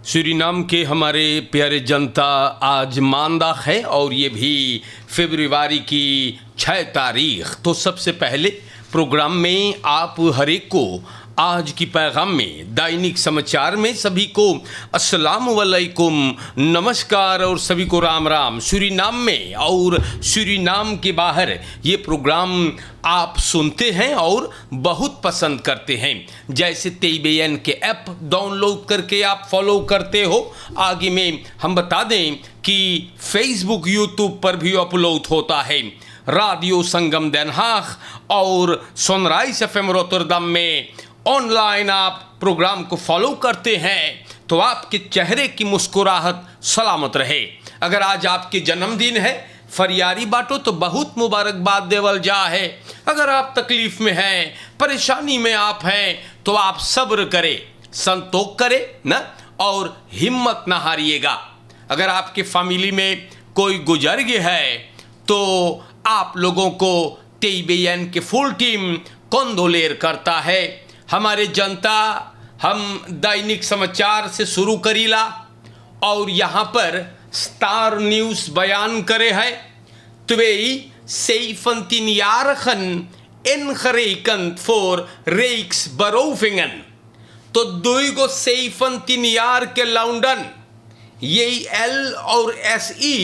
Suriname के हमारे प्यारे जनता आज मानदाख है और ये भी फरवरी की 6 तारीख। तो सबसे पहले प्रोग्राम में आप हर एक को आज की पैगाम में दैनिक समाचार में सभी को अस्सलाम वालेकुम, नमस्कार और सभी को राम राम। सूरीनाम में और सूरीनाम के बाहर ये प्रोग्राम आप सुनते हैं और बहुत पसंद करते हैं। जैसे TBN के ऐप डाउनलोड करके आप फॉलो करते हो। आगे में हम बता दें कि फेसबुक यूट्यूब पर भी अपलोड होता है। रेडियो संगम Den Haag और सनराइज FM रोटरडम में ऑनलाइन आप प्रोग्राम को फॉलो करते हैं तो आपके चेहरे की मुस्कुराहट सलामत रहे। अगर आज आपके जन्मदिन है, फरियारी बाटो तो बहुत मुबारकबाद देवल जा है। अगर आप तकलीफ में हैं, परेशानी में आप हैं तो आप सब्र करें, संतोष करें ना और हिम्मत ना हारिएगा। अगर आपके फैमिली में कोई गुजर गया है तो आप लोगों को TBN के फुल टीम कंडोलेर करता है। हमारे जनता, हम दैनिक समाचार से शुरू करीला और यहाँ पर स्टार न्यूज़ बयान करे है। त्वेई 17 jaarigen ingerekend voor Rijksberovingen। तो 17 jaar के लौंडन YL और SE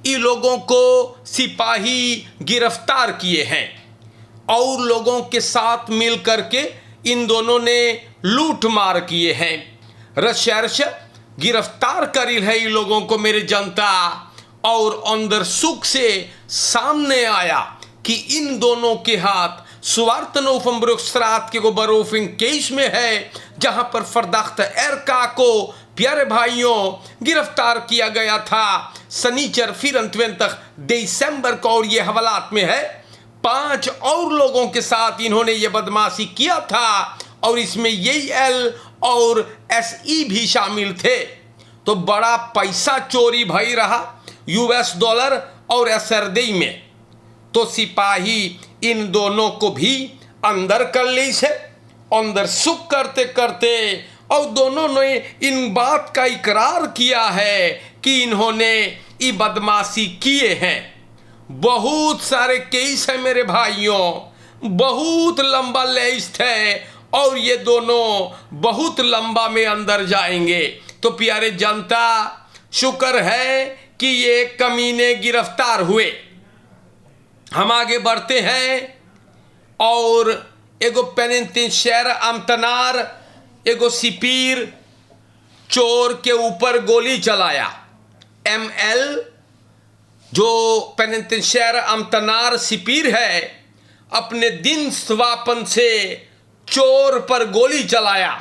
इन लोगों को सिपाही गिरफ्तार किए हैं और लोगों के साथ मिल करके इन दोनों ने लूट मार किए हैं। रिसर्च गिरफ्तार करी है इन लोगों को मेरे जनता, और अंदर सुख से सामने आया कि इन दोनों के हाथ स्वार्थनोफम्ब्रुक्सरात के बरोफिंग केस में है, जहां पर फरदख्त एरका को प्यारे भाइयों गिरफ्तार किया गया था शनिचर 24 दिसंबर को। और ये हवालात में है 5 और लोगों के साथ इन्होंने ये बदमाशी किया था और इसमें YL और SE भी शामिल थे। तो बड़ा पैसा चोरी भई रहा US डॉलर और SRD में। तो सिपाही इन दोनों को भी अंदर कर ली से, अंदर सुख करते करते, और दोनों ने इन बात का इकरार किया है कि इन्होंने ये बदमाशी किए हैं। बहुत सारे केस है मेरे भाइयों, बहुत लंबा लिस्ट है और ये दोनों बहुत लंबा में अंदर जाएंगे। तो प्यारे जनता, शुक्र है कि ये कमीने गिरफ्तार हुए। हम आगे बढ़ते हैं और एगो पेनिनशेयर अमतनार एगो सिपीर चोर के ऊपर गोली चलाया। ML जो पेनिनशेयर अमतनार सिपीर है, अपने दिन स्वापन से चोर पर गोली चलाया।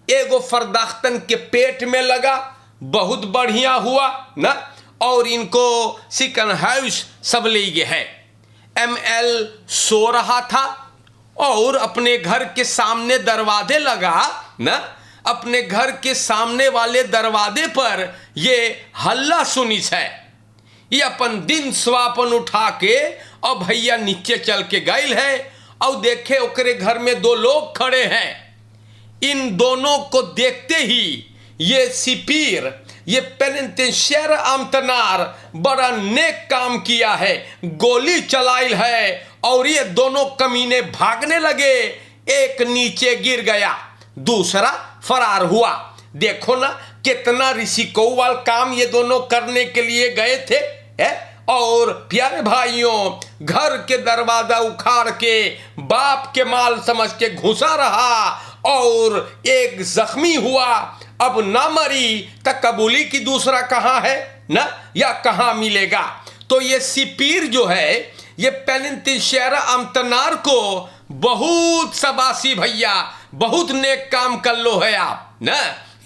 एगो फरदाख्तन के पेट में लगा, बहुत बढ़िया हुआ ना, और इनको सिकन हाउस सब ले गए है। ML सो रहा था और अपने घर के सामने दरवाजे लगा ना, अपने घर के सामने वाले दरवाजे पर ये हल्ला सुनिस है। ये अपन दिन स्वापन उठा के और भैया नीचे चल के गए है और देखे ओकरे घर में 2 लोग खड़े हैं। इन दोनों को देखते ही ये सिपीर, ये पेनिनशेयर अमतनार बड़ा नेक काम किया है, गोली चलाई है और ये दोनों कमीने भागने लगे। एक नीचे गिर गया, दूसरा फरार हुआ। देखो ना कितना रिस्कोवाल काम ये दोनों करने के लिए गए थे और प्यारे भाइयों घर के दरवाजा उखाड़ के बाप के माल समझ के घुसा रहा और एक जख्मी हुआ। अब ना मरी तो कबूली की दूसरा कहाँ है ना, या कहाँ मिलेगा। तो ये सिपीर जो है, ये पेनिनशेयर अमतनार को बहुत सबासी भैया, बहुत नेक काम कर लो है आप ना।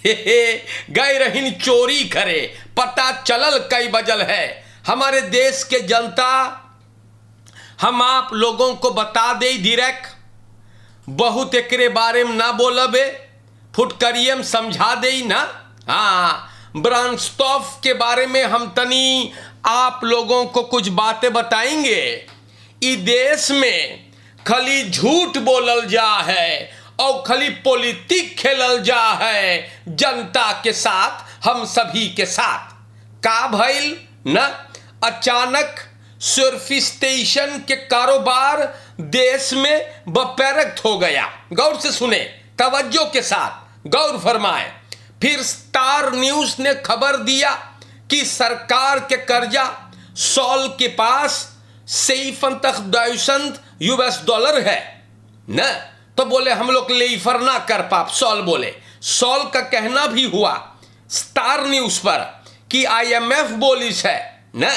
गए रहीन चोरी करे, पता चलल कई बजल है। हमारे देश के जनता, हम आप लोगों को बता दे डायरेक्ट, बहुत एकरे बारे में ना बोलबे, फुटकरियम समझा दे ना। हाँ, ब्रांस्टॉफ के बारे में हम तनी आप लोगों को कुछ बातें बताएंगे। इस देश में खाली झूठ बोलल जा है और खाली पॉलिटिक खेलल जा है जनता के साथ, हम सभी के साथ। का भइल न, अचानक सर्फिस्टेशन के कारोबार देश में बपैरक्त हो गया। गौर से सुने, तवज्जो के साथ गौर फरमाए। फिर स्टार न्यूज ने खबर दिया कि सरकार के कर्जा सॉल के पास $57,000 है न, तो बोले हम लोग लेफर ना कर पाप। सॉल बोले, सॉल का कहना भी हुआ स्टार न्यूज पर कि IMF बोलिस है न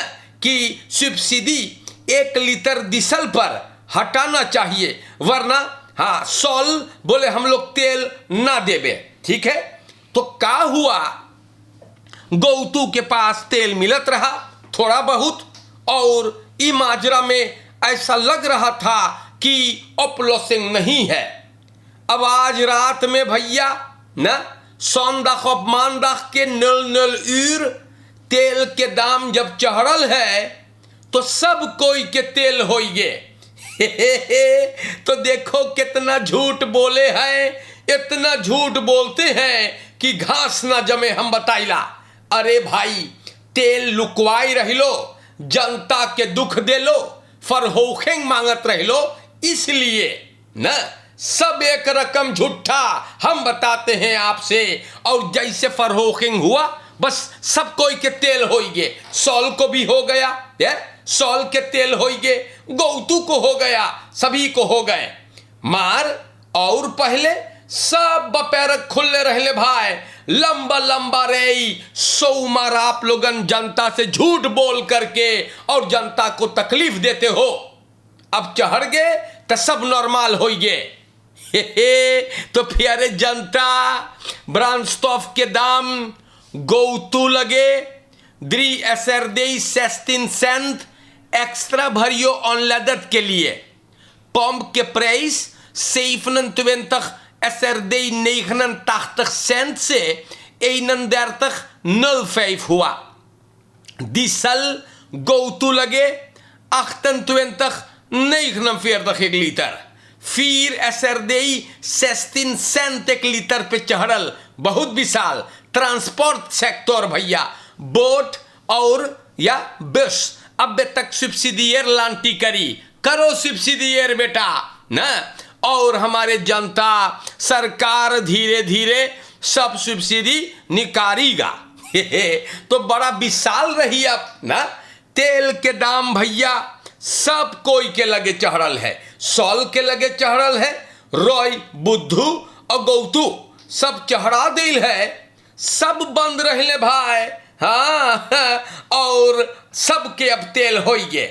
कि सब्सिडी 1 लीटर डीजल पर हटाना चाहिए, वरना हाँ सॉल बोले हम लोग तेल ना देवे। ठीक है, तो क्या हुआ, गौतू के पास तेल मिलत रहा थोड़ा बहुत, और ई माजरा में ऐसा लग रहा था कि अपलोसिंग नहीं है। अब आज रात में भैया न सौंदाख और मानदाख के 00 तेल के दाम जब चढ़ल है तो सब कोई के तेल होइगे। तो देखो कितना झूठ बोले हैं, इतना झूठ बोलते हैं कि घास ना जमे। हम बताइला, अरे भाई तेल लुकवाई रह लो, जनता के दुख दे लो, फरहोखेंग मांगत रह लो, इसलिए न सब एक रकम झूठा हम बताते हैं आपसे। और जैसे फरहोखेंग हुआ बस सब कोई के तेल होइगे, सॉल को भी हो गया, सॉल के तेल होइगे, गौतू को हो गया, सभी को हो गए मार। और पहले सब बपैरक खुले रहले भाई, लंबा लंबा रही सोमवार आप लोगन जनता से झूठ बोल करके और जनता को तकलीफ देते हो। अब चढ़ गए तो सब नॉर्मल हो गए। तो प्यारे जनता, ब्रांडस्टॉफ के दाम गौतू लगे 3,16 सेंट एक्स्ट्रा भरियो ऑनलादत के लिए। पंप के प्राइस 27,89 सेंट से 31,05 हुआ। डीजल गौतू लगे 28,49 एक लीटर, फिर 16 सेंट एक लीटर पे चढ़ल। बहुत विशाल ट्रांसपोर्ट सेक्टर भैया, बोट और या बस अब तक सब्सिडियर लांटी करो सब्सिडियर बेटा ना। और हमारे जनता सरकार धीरे धीरे सब सब्सिडी निकालेगा। तो बड़ा विशाल रही अब ना। तेल के दाम भैया सब कोई के लगे चढ़ल है, सॉल के लगे चढ़ल है, रॉय बुद्धू और गौतू सब चढ़ा दिल है, सब बंद रहले भाई। हाँ, और सबके अब तेल होइगे।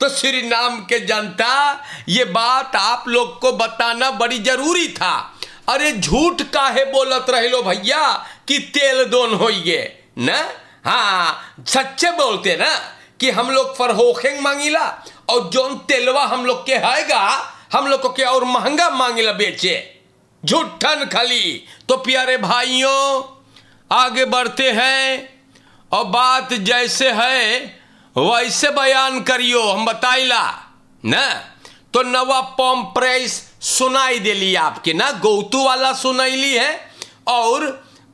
तो श्री नाम के जनता, ये बात आप लोग को बताना बड़ी जरूरी था। अरे झूठ काहे बोलत रहे लो भैया कि तेल दोन होइगे ना। हाँ, सच्चे बोलते ना कि हम लोग फरहोखेंग मांगिला और जोन तेलवा हम लोग के हैगा हम लोग को क्या और महंगा मांगिला बेचे, झूठन खाली। तो प्यारे भाइयों, आगे बढ़ते हैं और बात जैसे है वैसे बयान करियो, हम बताइला ना। तो नवा पंप प्राइस सुनाई देली आपके ना, गौतू वाला सुनाईली है। और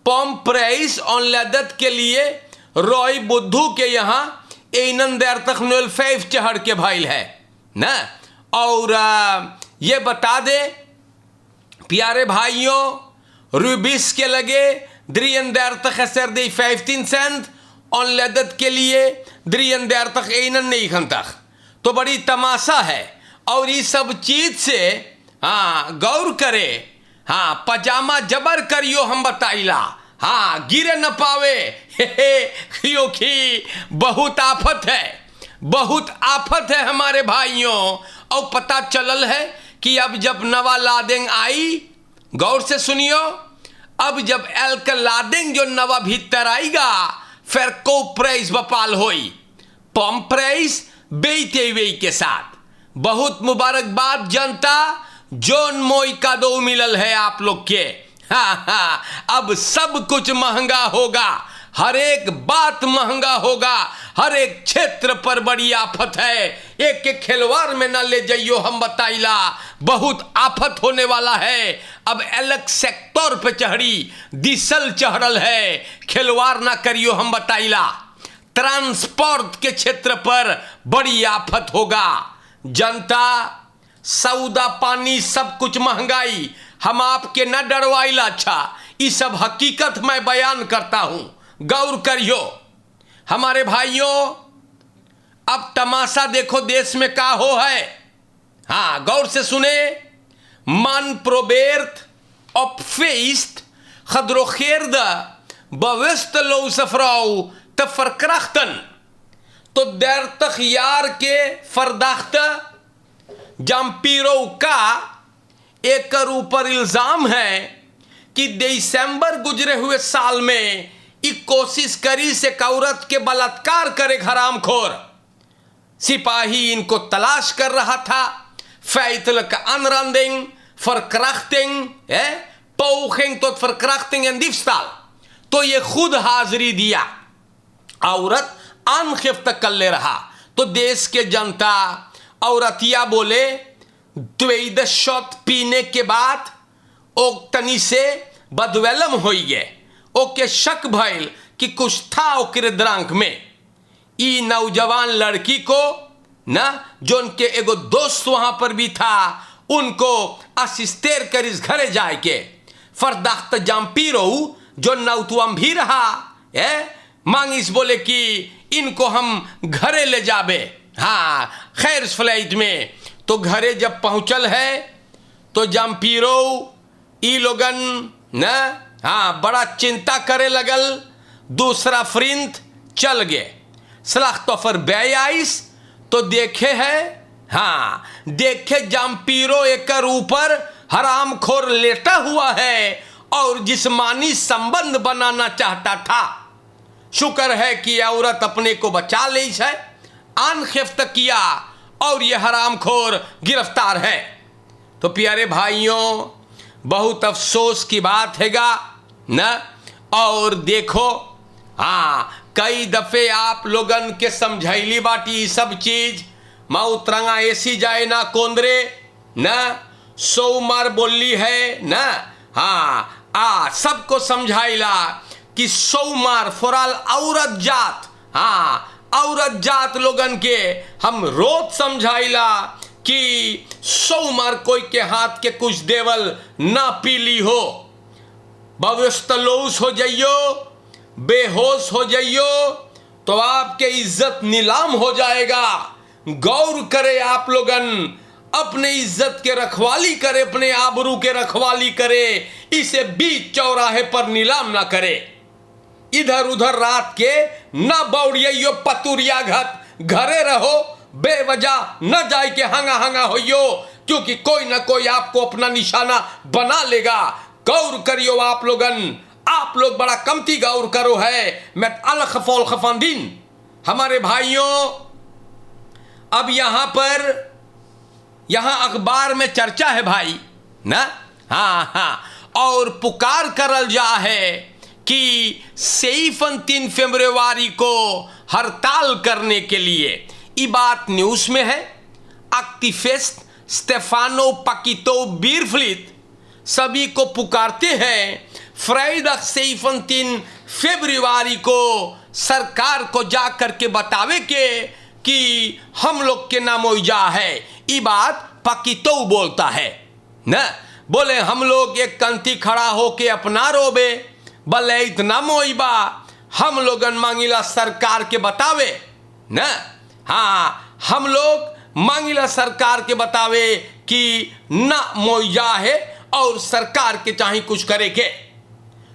पंप प्राइस ऑनलादत के लिए रॉय बुद्धू के यहाँ 31,05 चढ़ के भाईल है ना। और ये बता दे प्यारे भाइयों, रूबिस के लगे 3,15 सेंट ऑनलादत के लिए 3,91 तो बड़ी तमाशा है। और ये सब चीज से हाँ गौर करे। हाँ, पजामा जबर करियो, हम बताइला। हाँ, गिरे न पावे। क्योंकि बहुत आफत है, बहुत आफत है हमारे भाइयों। और पता चलल है कि अब जब नवा लादेंग आई, गौर से सुनियो, अब जब एल्क लादेंग जो नवा भीतर आएगा फिर को प्राइस बपाल होई, पंप प्राइस बेते वे के साथ। बहुत मुबारकबाद जनता, जोन मोई का दो मिलल है आप लोग के। हाँ, अब सब कुछ महंगा होगा, हर एक बात महंगा होगा, हर एक क्षेत्र पर बड़ी आफत है। एक एक खिलवाड़ में न ले जाइयो, हम बताइला बहुत आफत होने वाला है। अब अलग सेक्टर पे चढ़ी, डीजल चढ़ल है, खिलवाड़ ना करियो, हम बताइला ट्रांसपोर्ट के क्षेत्र पर बड़ी आफत होगा। जनता, सौदा पानी सब कुछ महंगाई, हम आपके न डरवाइला। अच्छा, ये सब हकीकत मैं बयान करता हूं, गौर करियो हमारे भाइयों। अब तमाशा देखो देश में का हो है। हाँ, गौर से सुने। Man probeert op feest gedrogeerde, bewusteloze vrouw te verkrachten. Tot 30 jaar के verdachte जम्पीरो का एक ऊपर इल्जाम है कि दिसंबर गुजरे हुए साल में एक कोशिश करी से औरत के बलात्कार करे हरामखोर। सिपाही इनको तलाश कर रहा था। feitelijke aanranding, verkrachting, poging tot verkrachting en diefstal। तो ये खुद हाजिरी दिया, औरत अनगिफ्त कर ले रहा। तो देश के जनता, औरतिया बोले द्वैद शॉट पीने के बाद ओ तनी से बदवेलम हो गए, ओके शक भइल कि कुछ था ओकरे द्रांक में। ई नौजवान लड़की को ना, जो उनके एगो दोस्त वहां पर भी था, उनको असिस्तेर कर इस घरे जाए के फरदाख्त जम्पीरो जो नौतुअम भी रहा मांगिस बोले कि इनको हम घरे ले जाबे। हाँ, खैर फ्लाइट में तो घरे जब पहुंचल है तो जम्पीरो ई लोगन न हाँ बड़ा चिंता करे लगल। दूसरा फ्रिंत चल गए स्लाख्तोफर बेयाइस तो देखे है, हाँ देखे जम्पीरो एक ऊपर हरामखोर लेटा हुआ है और जिस्मानी संबंध बनाना चाहता था। शुक्र है कि औरत अपने को बचा ली है, अनगिफ्त किया और यह हरामखोर गिरफ्तार है। तो प्यारे भाइयों, बहुत अफसोस की बात हैगा न। और देखो, हाँ कई दफे आप लोगन के समझैली बाटी सब चीज माउतरंगा ऐसी जाए ना कोंदरे न, सोमवार बोली है न। हाँ सबको समझाइला कि सोमवार फॉरल औरत जात, हाँ औरत जात लोगन के हम रोज समझाइला कि सोमवार कोई के हाथ के कुछ देवल ना पीली हो, बवस्तलोस हो जाइयो, बेहोश हो जाइयो तो आपके इज्जत नीलाम हो जाएगा। गौर करे आप लोगन, अपने इज्जत के रखवाली करे, अपने आबरू के रखवाली करे, इसे बीच चौराहे पर नीलाम ना करे। इधर उधर रात के न बौड़ियो पतुरिया घरे रहो, बेवजह न जाए के हंगा हंगा होइयो, क्योंकि कोई ना कोई आपको अपना निशाना बना लेगा। गौर करियो आप लोगन, आप लोग बड़ा कमती गौर करो है। मैं अल खफौल खफांदीन हमारे भाइयों, अब यहां अखबार में चर्चा है भाई ना। हाँ और पुकार करल जा है कि 3 फरवरी को हड़ताल करने के लिए। ये बात न्यूज़ में है। एक्टिविस्ट स्टेफानो पाकितो बीरफ्लिट सभी को पुकारते हैं फ्राइडे 3 फरवरी को सरकार को जा करके बतावे के कि हम लोग के नाम ओइजा है। ये बात पाकितो बोलता है न, बोले हम लोग एक कंती खड़ा होके अपना रोबे, भले इतना मोइबा हम लोगन मांगिला सरकार के बतावे न। हाँ हम लोग मांगिला सरकार के बतावे कि ना मोइजा है और सरकार के चाहे कुछ करे के।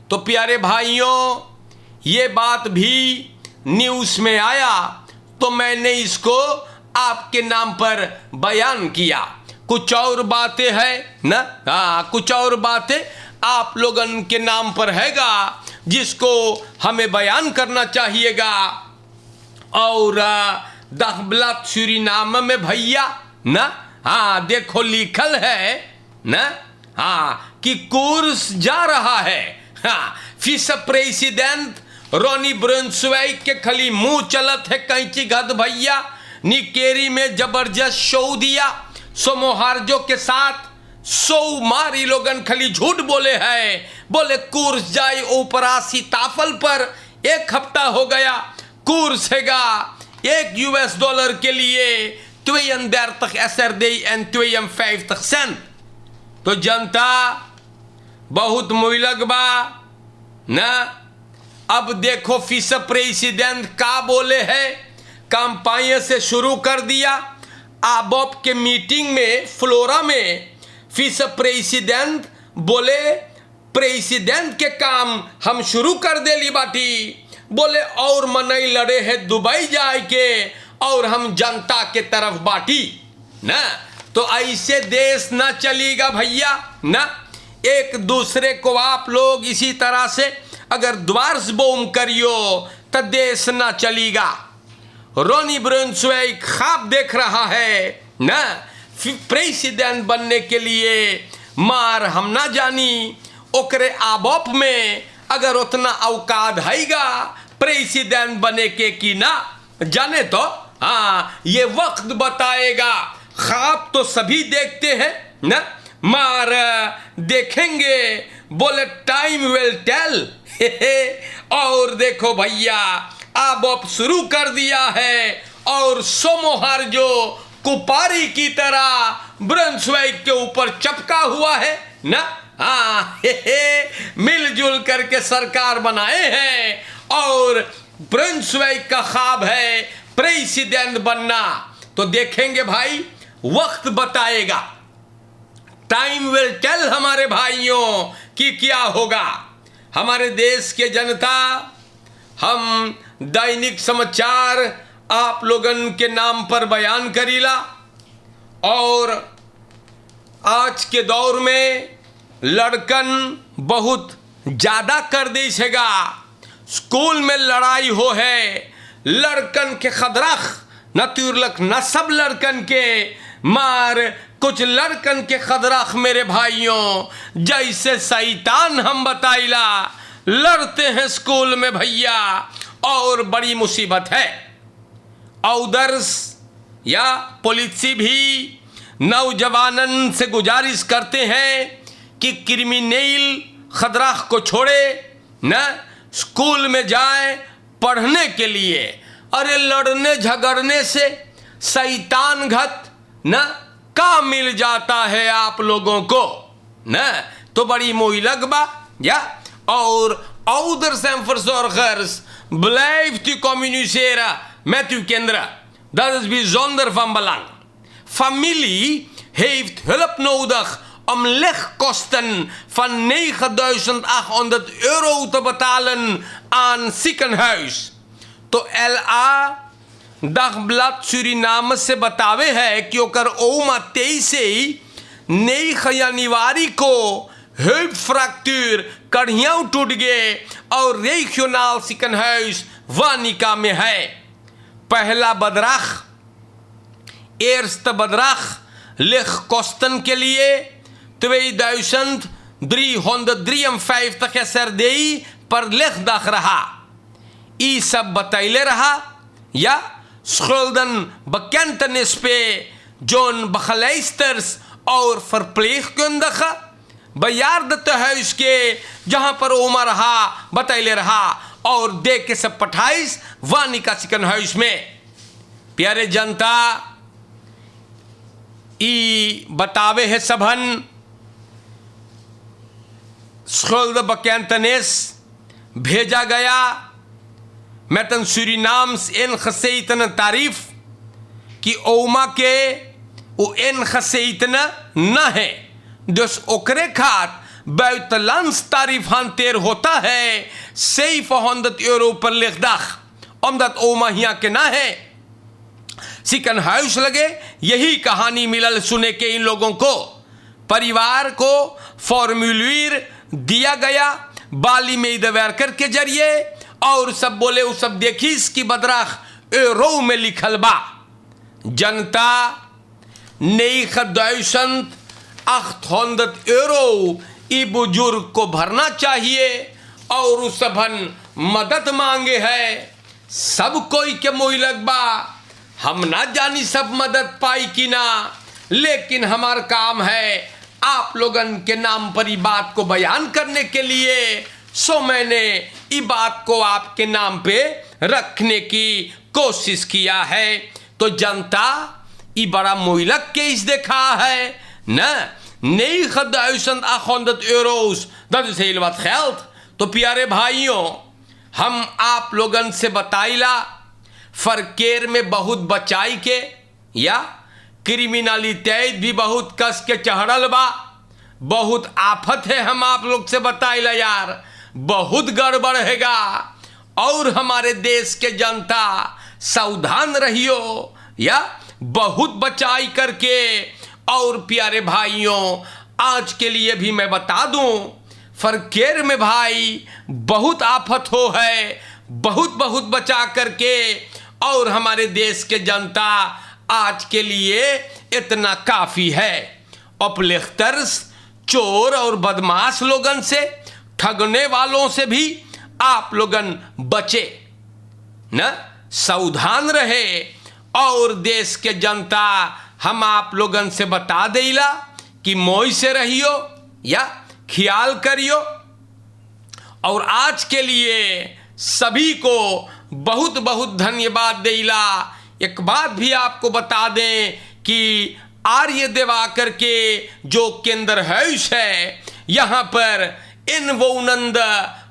तो प्यारे भाइयों, ये बात भी न्यूज़ में आया तो मैंने इसको आपके नाम पर बयान किया। कुछ और बातें हैं ना, हाँ कुछ और बातें आप लोगन के नाम पर हैगा जिसको हमें बयान करना चाहिएगा। और दहबलत सूरीनाम में भैया ना, हाँ देखो लिखल है ना, हाँ कि कोर्स जा रहा है। हाँ विस प्रेसिडेंट रोनी ब्रुन्सवाइक के खाली मुंह चलत है कैंची गद भैया निकेरी में जबरदस्त शो दिया, सो मोहार्जो के साथ सो मारी लोगन खली झूठ बोले हैं, बोले कूर्स जाए ऊपरा सीताफल पर 1 हफ्ता हो गया, कूर्स हैगा $1 के लिए 32 SR दे एंड 52%। तो जनता बहुत मुइलग बा ना। अब देखो विस प्रेसिडेंट का बोले है, कंपाइन से शुरू कर दिया। आबोप के मीटिंग में फ्लोरा में विस प्रेसिडेंट बोले प्रेसिडेंट के काम हम शुरू कर देली बाटी, बोले और मनई लड़े है दुबई जाए के और हम जनता के तरफ बाटी ना। तो ऐसे देश ना चलेगा भैया ना। एक दूसरे को आप लोग इसी तरह से अगर द्वार्स बोम करियो तो देश ना चलेगा। रोनी ब्रुन्सविक ख्वाब देख रहा है ना प्रेसिडेंट बनने के लिए, मार हम ना जानी ओकरे आबोप में अगर उतना औकात हैगा प्रेसिडेंट बने के कि ना जाने। तो हाँ, ये वक्त बताएगा। ख्वाब तो सभी देखते हैं ना, मार देखेंगे, बोले टाइम विल टेल। और देखो भैया अब शुरू कर दिया है और सोमोहार्जो कुपारी की तरह ब्रुन्सविक के ऊपर चपका हुआ है ना। हाँ, मिलजुल करके सरकार बनाए हैं और ब्रुन्सविक का ख्वाब है प्रेसिडेंट बनना। तो देखेंगे भाई, वक्त बताएगा, टाइम विल टेल हमारे भाइयों कि क्या होगा। हमारे देश के जनता, हम दैनिक समाचार आप लोगन के नाम पर बयान करीला और आज के दौर में लड़कन बहुत ज़्यादा कर देगा। स्कूल में लड़ाई हो है, लड़कन के खदरख नतुरलक न सब लड़कन के मार, कुछ लड़कन के खदरख मेरे भाइयों जैसे शैतान हम बताइला लड़ते हैं स्कूल में भैया, और बड़ी मुसीबत है। औदर्स या पुलिसी भी नौजवानन से गुजारिश करते हैं कि क्रिमिनल खदराख को छोड़े न, स्कूल में जाए पढ़ने के लिए। अरे लड़ने झगड़ने से शैतान घत न का मिल जाता है आप लोगों को न। तो बड़ी मोइलग बा या और ouders en verzorgers, blijft u communiceren met uw kinderen. Dat is bijzonder van belang. Familie heeft hulp nodig om lichtkosten van €9.800 te betalen aan ziekenhuis. तो LA दगब्लad Suriname से बतावे है कि ओकर ओमा 23 9 जनवरी को heup फ्रैक्चर कड़ियाँ टूट गए और regionaal ziekenhuis वानिका में है। पहला बदराख eerste bedrag lichtkosten के लिए 2353 SRD पर lichtdag रहा। ई सब बतैले रहा या schulden bekentenis पे जोन begeleidsters और verpleegkundige bejaardentehuis के जहाँ पर ओमा रहा बतैले रहा और देख के सब 28 वानिका ziekenhuis में। प्यारे जनता, ई बतावे है सबन schulden bekentenis भेजा गया met een Surinaams ingezetene tarief की ओमा के वो ingezetene न है, dus ओकरे खात buitenlands tarief hanteer होता है €700 per lichtdag, omdat ओमा यहाँ के ना है। ziekenhuis लगे यही कहानी मिलल सुने के इन लोगों को। परिवार को फॉर्मूलियर दिया गया बाली मेदवर्कर के जरिए और सब बोले वो सब देखिस कि बदराख यूरो में लिखल बा। जनता €9.800 ई बुजुर्ग को भरना चाहिए और उस सबन मदद मांगे है। सब कोई के मोइलक बा, हम ना जानी सब मदद पाई कि ना, लेकिन हमारा काम है आप लोगन के नाम पर ये बात को बयान करने के लिए, सो मैंने ये बात को आपके नाम पे रखने की कोशिश किया है। तो जनता ये बड़ा मोइलक केस देखा है ना, 9000 €800, dat is heel wat geld। तो प्यारे भाइयों, हम आप लोगन से बताइला फरकेर में बहुत बचाई के, या क्रिमिनलिटी भी बहुत कस के चढ़ल बा, बहुत आफत है। हम आप लोग से बताइला यार, बहुत गड़बड़ हैगा, और हमारे देश के जनता सावधान रहियो, या बहुत बचाई करके। और प्यारे भाइयों, आज के लिए भी मैं बता दूं, फरकेर में भाई बहुत आफत हो है, बहुत बहुत बचा करके। और हमारे देश के जनता आज के लिए इतना काफ़ी है। अपलिख्तर्स, चोर और बदमाश लोगन से, ठगने वालों से भी आप लोगन बचे न, सावधान रहे। और देश के जनता हम आप लोगन से बता देला कि मोई से रहियो, या ख्याल करियो। और आज के लिए सभी को बहुत बहुत धन्यवाद देला। एक बात भी आपको बता दें कि आर्य दिवाकर के जो केंद्र हाउस है, यहाँ पर इनवोनंद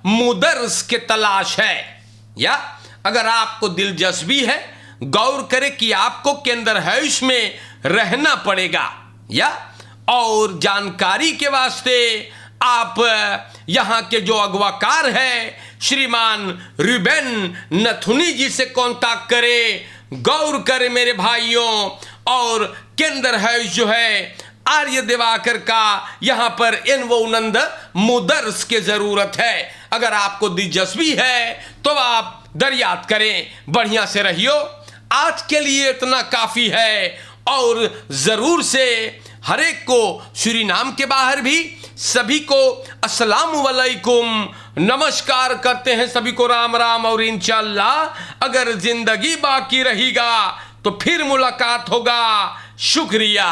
मुदर्स के तलाश है, या अगर आपको दिलचस्पी है, गौर करें कि आपको केंद्र हाउस में रहना पड़ेगा, या और जानकारी के वास्ते आप यहाँ के जो अगवाकार है श्रीमान रूबेन नथुनी जी से कांटेक्ट करें। गौर करें मेरे भाइयों, और केंद्र हाउस जो है आर्य दिवाकर का, यहाँ पर इनवोनंद मुदर्स की जरूरत है। अगर आपको दिलचस्पी है तो आप दरियात करें, बढ़िया से रहियो। आज के लिए इतना काफ़ी है, और ज़रूर से हर एक को सूरीनाम के बाहर भी सभी को अस्सलाम वालेकुम नमस्कार करते हैं, सभी को राम राम। और इंशाअल्लाह अगर जिंदगी बाकी रहेगा तो फिर मुलाकात होगा। शुक्रिया।